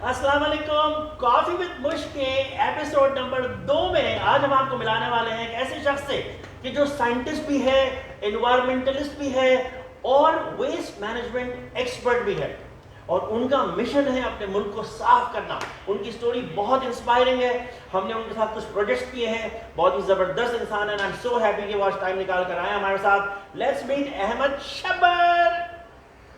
अस्सलाम वालेकुम। Coffee with मुश के एपिसोड नंबर 2 में आज हम आपको मिलाने वाले हैं एक ऐसे शख्स से कि जो साइंटिस्ट भी है, एनवायरमेंटलिस्ट भी है और वेस्ट मैनेजमेंट एक्सपर्ट भी है, और उनका मिशन है अपने मुल्क को साफ करना। उनकी स्टोरी बहुत इंस्पायरिंग है। हमने उनके साथ कुछ प्रोजेक्ट्स किए हैं। बहुत ही जबरदस्त इंसान है। आई एम सो हैप्पी कि वो आज टाइम निकाल कर आए हमारे साथ। Let's meet Ahmad Shabbir.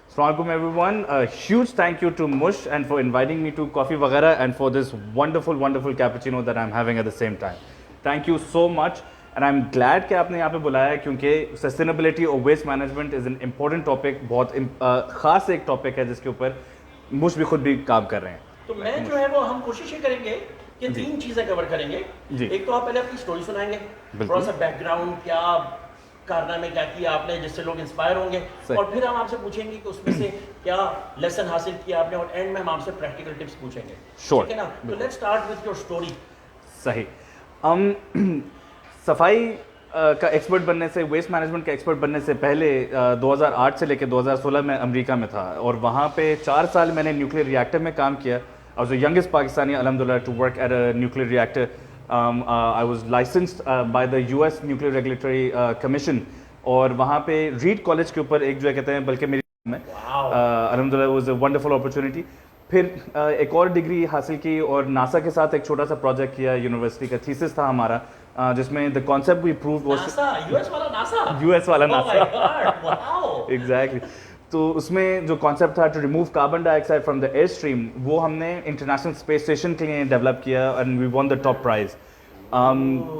Assalamualaikum everyone. A huge thank you to Mush and for inviting me to Coffee Vagara and for this wonderful cappuccino that I'm having at the same time. Thank you so much and I'm glad कि आपने यहाँ पे बुलाया है क्योंकि sustainability और waste management is an important topic, बहुत ख़ास एक topic है जिसके ऊपर मुश भी खुद भी काम कर रहे हैं। तो मैं जो है वो हम कोशिश ये करेंगे कि 3 चीज़ें कवर करेंगे। एक तो आप पहले अपनी स्टोरी सुनाएंगे, थोड़ा सा बैकग्राउंड, क्या कारनामे क्या किया आपने जिससे लोग इंस्पायर होंगे, और फिर हम आपसे पूछेंगे कि उसमें से क्या लेसन हासिल किया आपने, और एंड में हम आपसे प्रैक्टिकल टिप्स पूछेंगे। ठीक है ना? तो let's start with your story. सही। सफाई का एक्सपर्ट बनने से, वेस्ट मैनेजमेंट का एक्सपर्ट बनने से पहले 2008 से लेकर 2016 में अमेरिका में था और वहाँ पे 4 साल मैंने न्यूक्लियर रिएक्टर में काम किया। I was the youngest Pakistani, alhamdulillah, to work at a nuclear reactor. I was licensed by the US Nuclear Regulatory Commission और वहाँ पे रीड कॉलेज के ऊपर एक जो है कहते हैं बल्कि मेरी में अलहमदुलिल्लाह वाज अ वंडरफुल अपॉर्चुनिटी। फिर एक और डिग्री हासिल की और नासा के साथ एक छोटा सा प्रोजेक्ट किया। यूनिवर्सिटी का थीसिस था हमारा जिसमें the concept we proved was US वाला नासा एग्जैक्टली। तो उसमें जो कॉन्सेप्ट था to remove carbon dioxide from the air stream, वो हमने इंटरनेशनल स्पेस स्टेशन के लिए डेवलप किया and we won the top prize.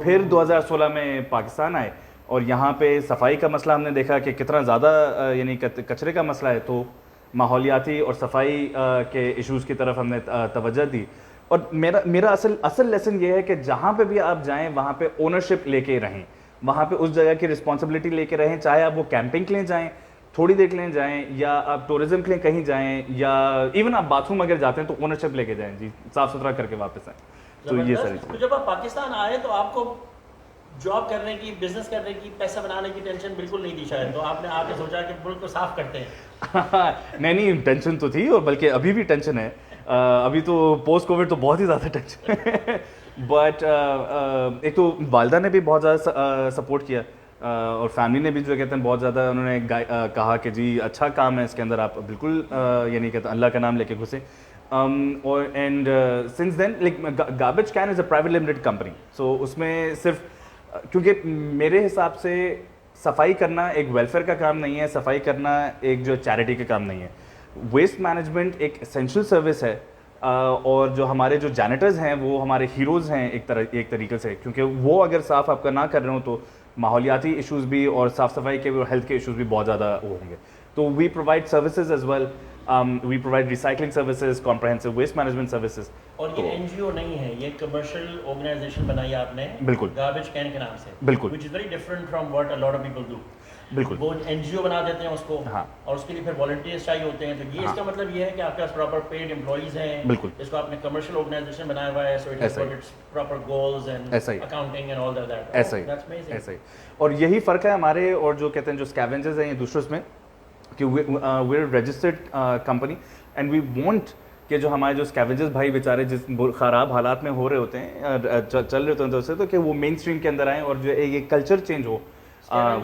फिर 2016 में पाकिस्तान आए और यहाँ पे सफाई का मसला हमने देखा कि कितना ज़्यादा यानी कचरे का मसला है, तो माहौलियाती और सफाई के इश्यूज़ की तरफ हमने तवज्जो दी। और मेरा असल लेसन ये है कि जहाँ पे भी आप जाएँ वहाँ पे ओनरशिप लेके रहें, वहाँ पे उस जगह की रिस्पॉन्सिबिलिटी लेके रहें, चाहे आप वो कैंपिंग के लिए जाएँ, थोड़ी देर के लिए जाएं, या आप टूरिज्म के लिए कहीं जाएं, या इवन आप बाथरूम अगर जाते हैं तो ओनरशिप लेके जाएं जी, साफ सुथरा करके वापस आएं। तो ये सारी तो जब आप पाकिस्तान आए तो आपको जॉब करने की, बिजनेस करने की, पैसा बनाने की टेंशन बिल्कुल नहीं थी शायद, तो आपने आके सोचा कि मुल्क को साफ करते हैं। नहीं, टेंशन तो थी और बल्कि अभी भी टेंशन है। अभी तो पोस्ट कोविड तो बहुत ही ज़्यादा टेंशन है बट एक तो वालदा ने भी बहुत ज़्यादा सपोर्ट किया और फैमिली ने भी जो कहते हैं बहुत ज़्यादा उन्होंने कहा कि जी अच्छा काम है, इसके अंदर आप बिल्कुल यानी कहते हैं अल्लाह का नाम लेके घुसे। और and since then like garbage can is a private limited company, so उसमें सिर्फ क्योंकि मेरे हिसाब से सफाई करना एक वेलफेयर का काम नहीं है, सफाई करना एक जो चैरिटी का काम नहीं है। वेस्ट मैनेजमेंट एक एसेंशियल सर्विस है और जो हमारे जो जैनिटर्स हैं वो हमारे हीरोज़ हैं एक तरीके से, क्योंकि वो अगर साफ़ आपका ना कर रहे हो तो माहौलियाती इश्यूज़ भी और साफ़ सफाई के भी और हेल्थ के इश्यूज़ भी बहुत ज़्यादा वो होंगे। तो we provide services as well, we provide recycling services, comprehensive waste management services. और ये एनजीओ नहीं है, ये कमर्शियल ऑर्गेनाइजेशन बनाई आपने बिल्कुल गार्बेज कैन के नाम से, बिल्कुल, which is very different from what a lot of people do. बिल्कुल वो एनजीओ बना देते हैं उसको, हाँ, और उसके लिए फिर वॉलंटियर्स चाहिए होते हैं। तो ये इसका मतलब ये है कि आपके पास प्रॉपर पेड एम्प्लॉइज हैं, बिल्कुल, इसको आपने कमर्शियल ऑर्गेनाइजेशन बनाया हुआ है, so it has got its proper goals and accounting and all that. ऐसा ही और यही फ़र्क है हमारे और जो कहते हैं जो स्कैवेंजर्स हैं ये दूसरों में, कि we are registered company and we want कि जो हमारे जो स्कैवेंजर्स भाई बेचारे जिस ख़राब हालात में हो रहे होते हैं चल रहे होते हैं उससे, तो कि वो मेन स्ट्रीम के अंदर आएँ और जो ये कल्चर चेंज हो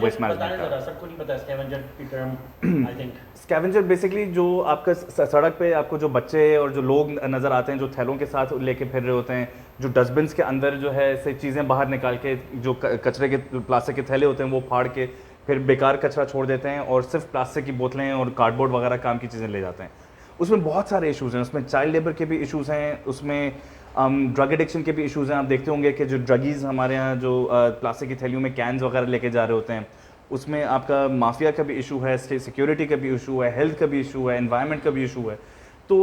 वेस्ट मैनेजमेंट का। सबको नहीं पता स्कैवेंजर की term. I think scavenger basically जो आपका सड़क पे आपको जो बच्चे और जो लोग नज़र आते हैं जो थैलों के साथ लेके फिर रहे होते हैं, जो डस्टबिन्स के अंदर जो है से चीज़ें बाहर निकाल के जो कचरे के प्लास्टिक के थैले होते हैं वो फाड़ के फिर बेकार कचरा छोड़ देते हैं और सिर्फ प्लास्टिक की बोतलें और कार्डबोर्ड वगैरह काम की चीज़ें ले जाते हैं। उसमें बहुत सारे इश्यूज़ हैं, उसमें चाइल्ड लेबर के भी इश्यूज़ हैं, उसमें ड्रग एडिक्शन के भी इश्यूज़ हैं। आप देखते होंगे कि जो ड्रगीज़ हमारे यहाँ जो प्लास्टिक की थैलियों में कैंस वगैरह लेके जा रहे होते हैं, उसमें आपका माफिया का भी इशू है, सिक्योरिटी का भी इशू है, हेल्थ का भी इशू है, एनवायरनमेंट का भी इशू है। तो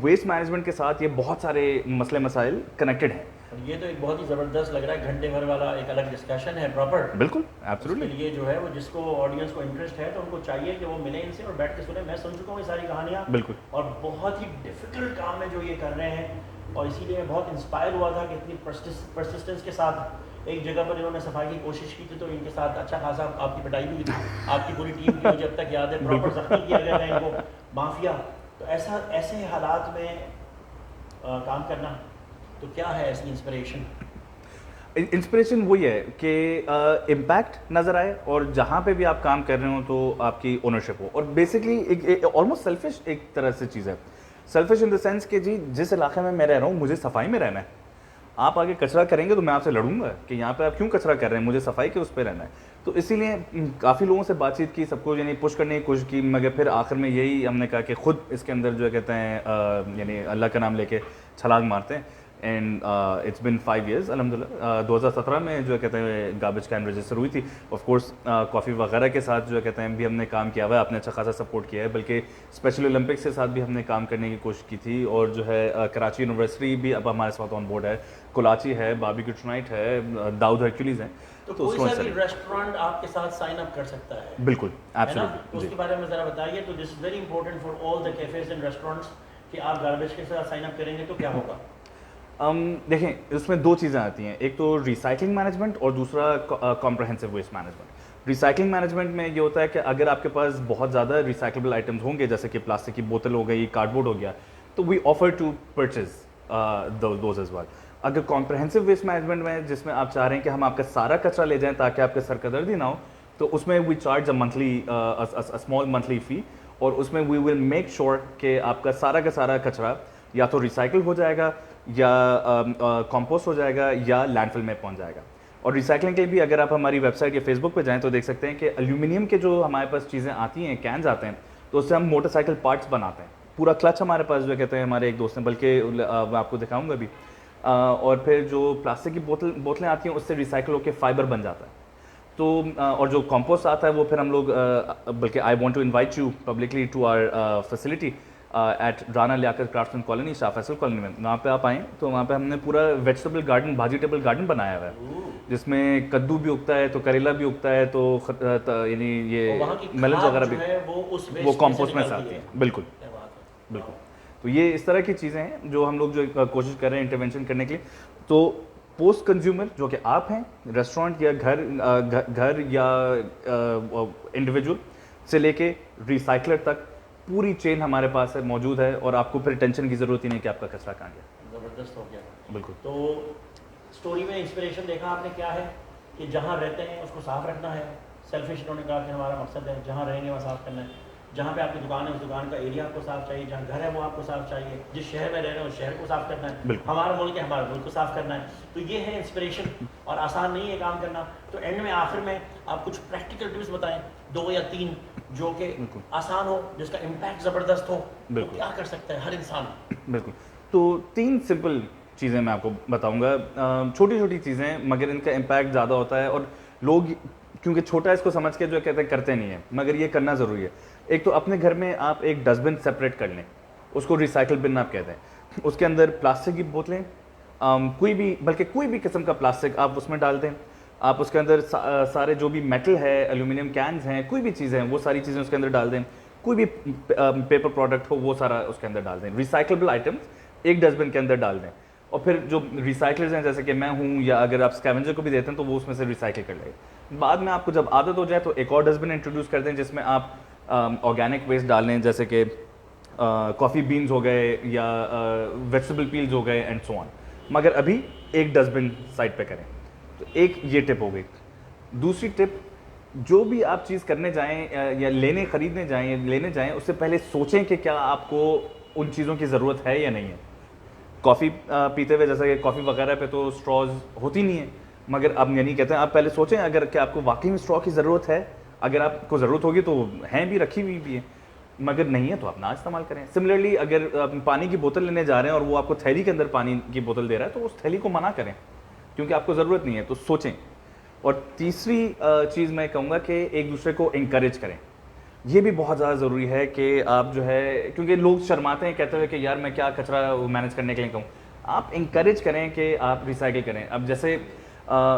वेस्ट मैनेजमेंट के साथ ये बहुत सारे मसले मसाइल कनेक्टेड हैं। ये तो एक बहुत ही ज़बरदस्त लग रहा है, घंटे भर वाला एक अलग डिस्कशन है प्रॉपर। बिल्कुल, एब्सोल्युटली। ये जो है वो जिसको ऑडियंस को इंटरेस्ट है तो उनको चाहिए कि वो मिले इनसे और बैठ के सुने। मैं सुन चुका हूँ ये सारी कहानियाँ, बिल्कुल, और बहुत ही डिफिकल्ट काम है जो ये कर रहे हैं, और इसीलिए मैं बहुत इंस्पायर हुआ था कि इतनी परसिस्टेंस के साथ एक जगह पर इन्होंने सफाई की कोशिश की थी, तो इनके साथ अच्छा खासा आपकी पिटाई भी हुई थी आपकी पूरी टीम की, मुझे अब तक याद है, प्रॉपर जख्मी किया गया था इनको, माफिया। तो ऐसे हालात में काम करना, तो क्या है ऐसी इंस्पिरेशन? इंस्पिरेशन वही है कि इम्पैक्ट नज़र आए और जहाँ पे भी आप काम कर रहे हो तो आपकी ओनरशिप हो, और बेसिकली एक ऑलमोस्ट सेल्फिश एक तरह से चीज़ है। सेल्फिश इन द सेंस कि जी जिस इलाके में मैं रह रहा हूँ मुझे सफाई में रहना है। आप आगे कचरा करेंगे तो मैं आपसे लड़ूंगा कि यहाँ पे आप क्यों कचरा कर रहे हैं, मुझे सफाई के उस पर रहना है। तो इसीलिए काफ़ी लोगों से बातचीत की, सबको यानी पुश करने की कोशिश की, मगर फिर आखिर में यही हमने कहा कि खुद इसके अंदर जो कहते हैं यानी अल्लाह का नाम लेके छलांग मारते हैं। एंड इट्स बिन 5 years अल्हम्दुलिल्लाह। 2017 में जो कहते हैं गार्बेज कैन रजिस्टर हुई थी। ऑफ कोर्स कॉफ़ी वगैरह के साथ जो कहते हैं भी हमने काम किया हुआ है, आपने अच्छा खासा सपोर्ट किया है, बल्कि स्पेशल ओलंपिक्स के साथ भी हमने काम करने की कोशिश की थी। और जो है कराची यूनिवर्सिटी भी अब हमारे साथ ऑन बोर्ड है, कोलाची है, बारबेक्यू टुनाइट है, दाऊद हरक्यूलीज हैं। तो कोई सा भी रेस्टोरेंट आपके साथ साइन अप कर सकता है? बिल्कुल, है ना? एब्सोल्युटली। तो उसके बारे में ज़रा बताइए। तो this is very important for all the cafes and restaurants कि आप गार्बेज के साथ साइन अप करेंगे तो क्या होगा? देखें, इसमें दो चीज़ें आती हैं, एक तो रिसाइकलिंग मैनेजमेंट और दूसरा comprehensive waste management. Recycling management में ये होता है कि अगर आपके पास बहुत ज़्यादा रिसाइकलेबल आइटम्स होंगे, जैसे कि प्लास्टिक की बोतल हो गई, कार्डबोर्ड हो गया, तो we offer to purchase those as well. अगर कॉम्प्रहेंसिव वेस्ट मैनेजमेंट में जिसमें आप चाह रहे हैं कि हम आपका सारा कचरा ले जाएं ताकि आपके सर का दर्द ही ना हो, तो उसमें we charge a monthly small monthly fee, और उसमें वी विल मेक श्योर कि आपका सारा का सारा कचरा या तो रिसाइकिल हो जाएगा या कंपोस्ट हो जाएगा या लैंडफिल में पहुंच जाएगा। और रिसाइकलिंग के लिए भी अगर आप हमारी वेबसाइट या फेसबुक पे जाएं तो देख सकते हैं कि एल्यूमिनियम के जो हमारे पास चीज़ें आती हैं, कैंस आते हैं, तो उससे हम मोटरसाइकिल पार्ट्स बनाते हैं। पूरा क्लच हमारे पास जो कहते हैं हमारे एक दोस्त ने, बल्कि मैं आपको दिखाऊंगा भी। और फिर जो प्लास्टिक की बोतलें आती हैं उससे रिसाइकिल होकर फाइबर बन जाता है। तो और जो कंपोस्ट आता है वो फिर हम लोग बल्कि I want to invite you publicly to our facility at Rana Liaquat craftsman colony, Shah Faisal colony में। वहाँ पे आप आएँ तो वहाँ पे हमने पूरा वेजिटेबल गार्डन, वेजिटेबल गार्डन बनाया हुआ है, जिसमें कद्दू भी उगता है, तो करेला भी उगता है, तो यानी ये मेलन वगैरह भी वो कंपोस्ट में से आती है। बिल्कुल बिल्कुल। तो ये इस तरह की चीज़ें हैं जो हम लोग जो कोशिश कर रहे हैं इंटरवेंशन करने के लिए। तो पोस्ट कंज्यूमर जो कि आप हैं, रेस्टोरेंट या घर या इंडिविजुअल से लेके रिसाइकलर तक पूरी चेन हमारे पास है, मौजूद है, और आपको फिर टेंशन की ज़रूरत ही नहीं कि आपका कचरा कहाँ गया। ज़बरदस्त हो गया। बिल्कुल। तो स्टोरी में इंस्पिरेशन देखा आपने क्या है कि जहाँ रहते हैं उसको साफ रखना है। सेल्फिश इन्होंने कहा कि हमारा मकसद है जहाँ रहेंगे वहाँ साफ करना है। जहाँ पे आपकी दुकान है उस दुकान का एरिया आपको साफ चाहिए, जहाँ घर है वो आपको साफ चाहिए, जिस शहर में रह रहे हैं उस शहर को साफ करना है, हमारा मुल्क है हमारे मुल्क को साफ करना है। तो ये है इंस्पिरेशन, और आसान नहीं है काम करना। तो एंड में आखिर में आप कुछ प्रैक्टिकल टिप्स बताएं, 2 या 3 जो कि आसान हो, जिसका इम्पैक्ट ज़बरदस्त हो, तो क्या कर सकता है हर इंसान? बिल्कुल। तो 3 सिंपल चीज़ें मैं आपको बताऊंगा, छोटी छोटी चीज़ें मगर इनका इम्पैक्ट ज़्यादा होता है, और लोग क्योंकि छोटा इसको समझ के जो कहते हैं करते नहीं है, मगर ये करना ज़रूरी है। एक तो अपने घर में आप एक डस्टबिन सेपरेट कर लें, उसको रिसाइकिल बिन आप कहते हैं। उसके अंदर प्लास्टिक की बोतलें, कोई भी किस्म का प्लास्टिक आप उसमें डाल दें। आप उसके अंदर सारे जो भी मेटल है, एल्यूमिनियम कैंस हैं, कोई भी चीज़ें हैं, वो सारी चीज़ें उसके अंदर डाल दें। कोई भी पेपर प्रोडक्ट हो वो सारा उसके अंदर डाल दें। रिसाइकलेबल आइटम्स एक डस्टबिन के अंदर डाल दें, और फिर जो रिसाइकलर्स हैं जैसे कि मैं हूँ, या अगर आप स्कैवेंजर को भी देते हैं तो वो उसमें से रिसाइकिल कर लेंगे। बाद में आपको जब आदत हो जाए तो एक और डस्टबिन इंट्रोड्यूस कर दें जिसमें आप ऑर्गेनिक वेस्ट डाल लें, जैसे कि कॉफ़ी बीन्स हो गए या वेजिटेबल पील्स हो गए एंड सो ऑन। मगर अभी एक डस्टबिन साइड पे करें। तो एक ये टिप हो गई। दूसरी टिप, जो भी आप चीज़ करने जाएं या खरीदने जाएं या लेने जाएं, उससे पहले सोचें कि क्या आपको उन चीज़ों की ज़रूरत है या नहीं है। कॉफ़ी पीते हुए जैसे कि कॉफ़ी वगैरह पे तो स्ट्रॉज होती नहीं है, मगर अब यानी कहते हैं आप पहले सोचें अगर क्या आपको वाकई में स्ट्रॉ की ज़रूरत है। अगर आपको ज़रूरत होगी तो हैं भी, रखी हुई भी है, मगर नहीं है तो आप ना इस्तेमाल करें। सिमिलरली अगर पानी की बोतल लेने जा रहे हैं और वो आपको थैली के अंदर पानी की बोतल दे रहा है तो उस थैली को मना करें, क्योंकि आपको ज़रूरत नहीं है, तो सोचें। और तीसरी चीज़ मैं कहूँगा कि एक दूसरे को इंकरेज करें। ये भी बहुत ज़्यादा ज़रूरी है कि आप जो है, क्योंकि लोग शर्माते हैं कहते हुए कि यार मैं क्या कचरा मैनेज करने के लिए कहूँ। आप इंकरेज करें कि आप रिसाइकिल करें। अब जैसे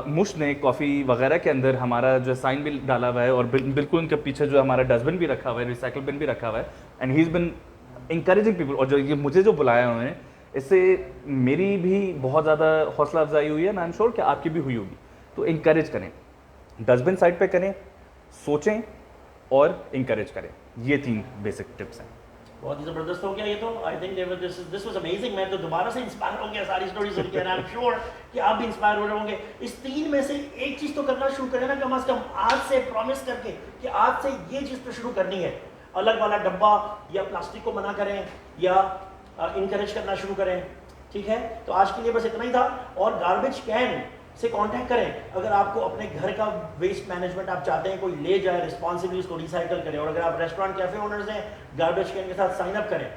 मुश ने कॉफ़ी वगैरह के अंदर हमारा जो साइन भी डाला हुआ है, और बिल्कुल उनके पीछे जो हमारा डस्टबिन भी रखा हुआ है, रिसाइकिल बिन भी रखा हुआ है, and he is been encouraging people. और जो ये मुझे जो बुलाया उन्होंने, इससे मेरी भी बहुत ज़्यादा हौसला अफजाई हुई है, मैं आई एम श्योर कि आपकी भी हुई होगी। तो इंकरेज करें, डस्टबिन साइड पे करें, सोचें और इंकरेज करें। ये 3 बेसिक टिप्स हैं। बहुत ही जबरदस्त हो गया ये तो। I think this was amazing. मैं तो दोबारा से इंस्पायर हो गया सारी स्टोरी सुन के, आई एम श्योर कि आप भी इंस्पायर हो रहे होंगे। इस 3 में से एक चीज तो करना शुरू करें ना, कम से कम आज से प्रॉमिस करके कि आज से ये चीज तो शुरू करनी है। अलग वाला डब्बा या प्लास्टिक को मना करें या इनकरेज करना शुरू करें, ठीक है। तो आज के लिए बस इतना ही था। और गार्बेज कैन से कांटेक्ट करें अगर आपको अपने घर का वेस्ट मैनेजमेंट आप चाहते हैं कोई ले जाए, रिस्पॉन्सिबली उसको रिसाइकल करें। और अगर आप रेस्टोरेंट कैफे ओनर्स हैं, गार्बेज कैन के साथ साइन अप करें।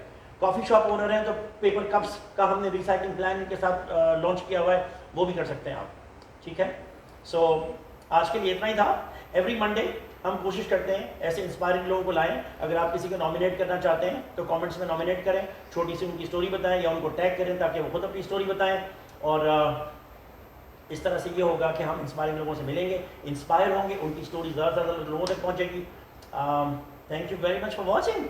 कॉफी शॉप ओनर हैं तो पेपर कप्स का हमने रिसाइकलिंग प्लान के साथ लॉन्च किया हुआ है, वो भी कर सकते हैं आप, ठीक है। सो आज के लिए इतना ही था। एवरी मंडे हम कोशिश करते हैं ऐसे इंस्पायरिंग लोगों को लाएं। अगर आप किसी को नॉमिनेट करना चाहते हैं तो कमेंट्स में नॉमिनेट करें, छोटी सी उनकी स्टोरी बताएं या उनको टैग करें ताकि वो खुद अपनी स्टोरी बताएं। और इस तरह से ये होगा कि हम इंस्पायरिंग लोगों से मिलेंगे, इंस्पायर होंगे, उनकी स्टोरी ज़्यादा से ज़्यादा लोगों तक पहुँचेगी। Thank you very much for watching.